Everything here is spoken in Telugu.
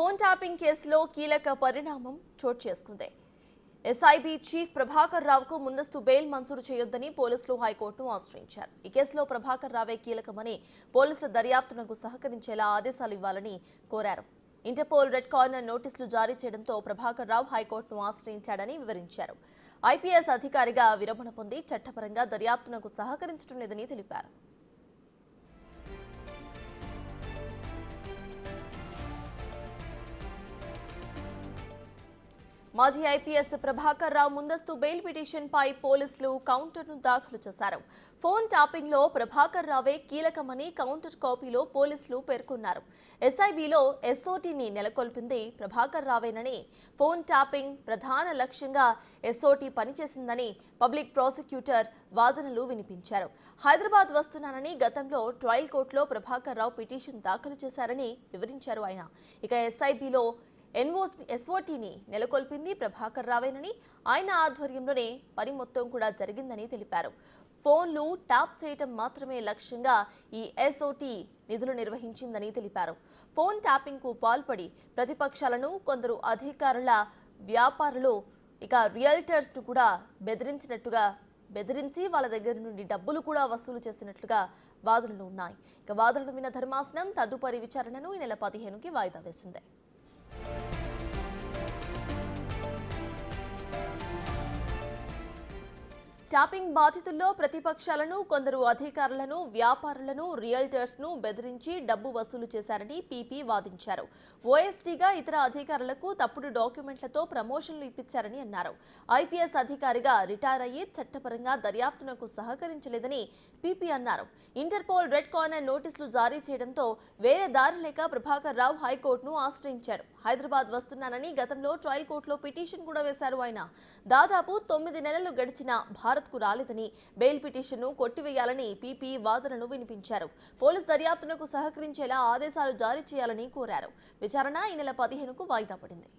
ఫోన్ ట్యాపింగ్ కేసులో కీలక పరిణామం చోటు చేసుకుంది. ఎస్ఐబీ చీఫ్ ప్రభాకర్ రావుకు ముందస్తు బెయిల్ మంజూరు చేయొద్దని పోలీసులు హైకోర్టును ఆశ్రయించారు. ఈ కేసులో ప్రభాకర్ రావే కీలకమని పోలీసుల దర్యాప్తునకు సహకరించేలా ఆదేశాలు ఇవ్వాలని కోరారు. ఇంటర్పోల్ రెడ్ కార్నర్ నోటీసులు జారీ చేయడంతో ప్రభాకర్ రావు హైకోర్టును ఆశ్రయించాడని వివరించారు. ఐపీఎస్ అధికారిగా విరమణ పొంది చట్టపరంగా దర్యాప్తునకు సహకరించడం లేదని తెలిపారు. మాజీ ఐపీఎస్ ప్రభాకర్ రావు ముందస్తు బెయిల్ పిటిషన్ పై పోలీసులు కౌంటర్ను దాఖలు చేశారు. ఫోన్ ట్యాపింగ్ లో ప్రభాకర్ రావే కీలకమని కౌంటర్ కాపీలో పోలీసులు పేర్కొన్నారు. ఎస్ఐబీలో ఎస్ఓటీని నెలకొల్పింది ప్రభాకర్ రావేనని, ఫోన్ ట్యాపింగ్ ప్రధాన లక్ష్యంగా ఎస్ఓటీ పనిచేసిందని పబ్లిక్ ప్రాసిక్యూటర్ వాదనలు వినిపించారు. హైదరాబాద్ వస్తున్నానని గతంలో ట్రయల్ కోర్టులో ప్రభాకర్ రావు పిటిషన్ దాఖలు చేశారని వివరించారు ఆయన. ఇక ఎస్ఐబీలో ఎస్ఓటీని నెలకొల్పింది ప్రభాకర్ రావేనని, ఆయన ఆధ్వర్యంలోనే పని మొత్తం కూడా జరిగిందని తెలిపారు. ఫోన్లు ట్యాప్ చేయటం మాత్రమే లక్ష్యంగా ఈ ఎస్ఓటీ నిధులు నిర్వహించిందని తెలిపారు. ఫోన్ ట్యాపింగ్ కు పాల్పడి ప్రతిపక్షాలను, కొందరు అధికారుల వ్యాపారులు, ఇక రియల్టర్స్ ను కూడా బెదిరించి వాళ్ళ దగ్గర నుండి డబ్బులు కూడా వసూలు చేసినట్లుగా వాదనలు ఉన్నాయి. ఇక వాదనలు విన్న ధర్మాసనం తదుపరి విచారణను ఈ నెల 15కి వాయిదా వేసింది. ట్యాపింగ్ బాధితుల్లో ప్రతిపక్షాలను, కొందరు అధికారులను, వ్యాపారులను, రియల్టర్స్ ను బెదిరించి డబ్బు వసూలు చేశారని పీపీ వాదించారు. ఓఎస్డీగా ఇతర అధికారులకు తప్పుడు డాక్యుమెంట్లతో ప్రమోషన్లు ఇప్పించారని అన్నారు. ఐపీఎస్ అధికారిగా రిటైర్ అయ్యి చట్టపరంగా దర్యాప్తునకు సహకరించలేదని పీపీ అన్నారు. ఇంటర్పోల్ రెడ్ కార్నర్ నోటీసులు జారీ చేయడంతో వేరే దారి లేక ప్రభాకర్ రావు హైకోర్టును ఆశ్రయించాడు. హైదరాబాద్ వస్తున్నానని గతంలో ట్రయల్ కోర్టులో పిటిషన్ కూడా వేశారు ఆయన. దాదాపు 9 నెలలు గడిచిన భారత్కు రాలేదని, బెయిల్ పిటిషన్ను కొట్టివేయాలని పీపీ వాదనలు వినిపించారు. పోలీసు దర్యాప్తునకు సహకరించేలా ఆదేశాలు జారీ చేయాలని కోరారు. విచారణ ఈ నెల 15కు వాయిదా పడింది.